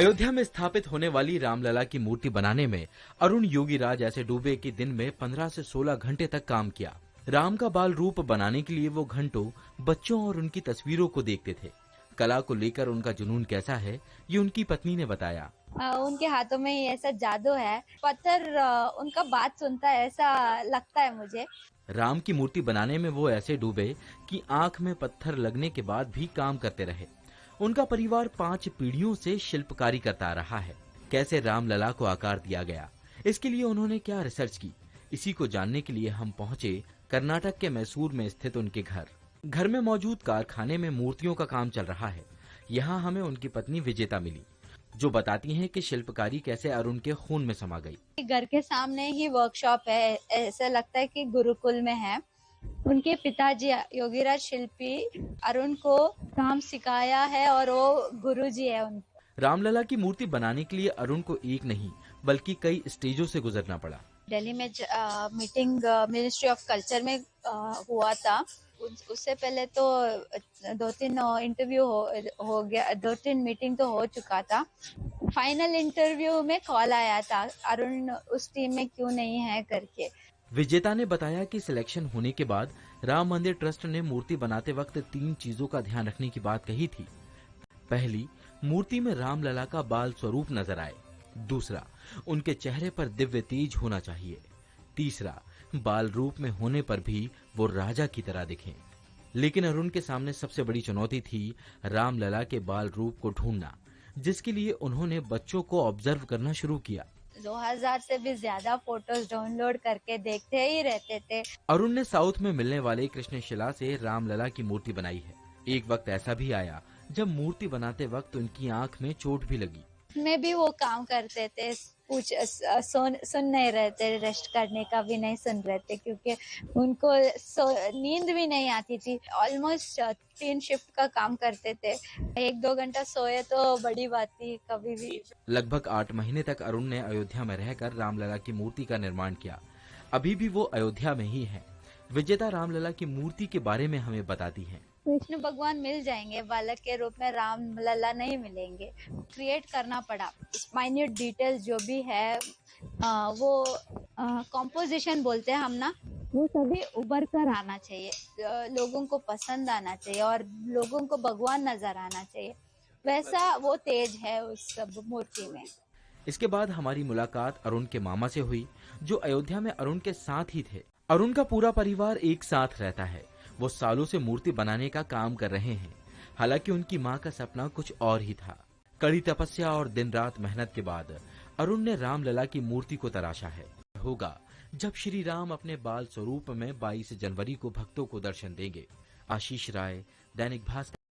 अयोध्या में स्थापित होने वाली रामलला की मूर्ति बनाने में अरुण योगीराज ऐसे डूबे कि दिन में 15 से 16 घंटे तक काम किया। राम का बाल रूप बनाने के लिए वो घंटों बच्चों और उनकी तस्वीरों को देखते थे। कला को लेकर उनका जुनून कैसा है, ये उनकी पत्नी ने बताया। उनके हाथों में ही ऐसा जादू है, पत्थर उनका बात सुनता है ऐसा लगता है मुझे। राम की मूर्ति बनाने में वो ऐसे डूबे कि आंख में पत्थर लगने के बाद भी काम करते रहे। उनका परिवार 5 पीढ़ियों से शिल्पकारी करता रहा है। कैसे रामलला को आकार दिया गया, इसके लिए उन्होंने क्या रिसर्च की, इसी को जानने के लिए हम पहुंचे कर्नाटक के मैसूर में स्थित उनके घर में मौजूद कारखाने में मूर्तियों का काम चल रहा है। यहाँ हमें उनकी पत्नी विजेता मिली, जो बताती हैं कि शिल्पकारी कैसे अरुण के खून में समा गई। घर के सामने ही वर्कशॉप है, ऐसा लगता है कि गुरुकुल में है। उनके पिताजी योगीराज शिल्पी अरुण को काम सिखाया है और वो गुरुजी है उनको। रामलला की मूर्ति बनाने के लिए अरुण को एक नहीं बल्कि कई स्टेजों से गुजरना पड़ा। दिल्ली में मीटिंग मिनिस्ट्री ऑफ कल्चर में हुआ था। उससे पहले तो 2-3 इंटरव्यू हो गया, 2-3 मीटिंग तो हो चुका था। फाइनल इंटरव्यू में कॉल आया था, अरुण उस टीम में क्यों नहीं है करके। विजेता ने बताया कि सिलेक्शन होने के बाद राम मंदिर ट्रस्ट ने मूर्ति बनाते वक्त 3 चीजों का ध्यान रखने की बात कही थी। पहली, मूर्ति में रामलला का बाल स्वरूप नजर आए। दूसरा, उनके चेहरे पर दिव्य तेज होना चाहिए। तीसरा, बाल रूप में होने पर भी वो राजा की तरह दिखें। लेकिन अरुण के सामने सबसे बड़ी चुनौती थी रामलला के बाल रूप को ढूंढना, जिसके लिए उन्होंने बच्चों को ऑब्जर्व करना शुरू किया। 2000 से भी ज्यादा फोटोज डाउनलोड करके देखते ही रहते थे। अरुण ने साउथ में मिलने वाले कृष्णशिला से रामलला की मूर्ति बनाई है। एक वक्त ऐसा भी आया जब मूर्ति बनाते वक्त उनकी आंख में चोट भी लगी। में भी वो काम करते थे, सुन नहीं रहे थे, रेस्ट करने का भी नहीं सुन रहे थे, क्योंकि उनको नींद भी नहीं आती थी। ऑलमोस्ट 3 शिफ्ट का काम करते थे। 1-2 घंटा सोए तो बड़ी बात थी कभी भी। लगभग 8 महीने तक अरुण ने अयोध्या में रहकर रामलला की मूर्ति का निर्माण किया। अभी भी वो अयोध्या में ही है। विजेता रामलला की मूर्ति के बारे में हमें बताती हैं। कृष्ण भगवान मिल जाएंगे, बालक के रूप में रामलला नहीं मिलेंगे। क्रिएट करना पड़ा, माइन्यूट डिटेल्स जो भी है वो कॉम्पोजिशन बोलते हैं हम ना, वो सभी उभर कर आना चाहिए, लोगों को पसंद आना चाहिए और लोगों को भगवान नजर आना चाहिए। वैसा वो तेज है उस सब मूर्ति में। इसके बाद हमारी मुलाकात अरुण के मामा से हुई, जो अयोध्या में अरुण के साथ ही थे। अरुण का पूरा परिवार एक साथ रहता है। वो सालों से मूर्ति बनाने का काम कर रहे हैं। हालांकि उनकी मां का सपना कुछ और ही था। कड़ी तपस्या और दिन रात मेहनत के बाद अरुण ने रामलला की मूर्ति को तराशा है। होगा जब श्री राम अपने बाल स्वरूप में 22 जनवरी को भक्तों को दर्शन देंगे। आशीष राय, दैनिक भास्कर।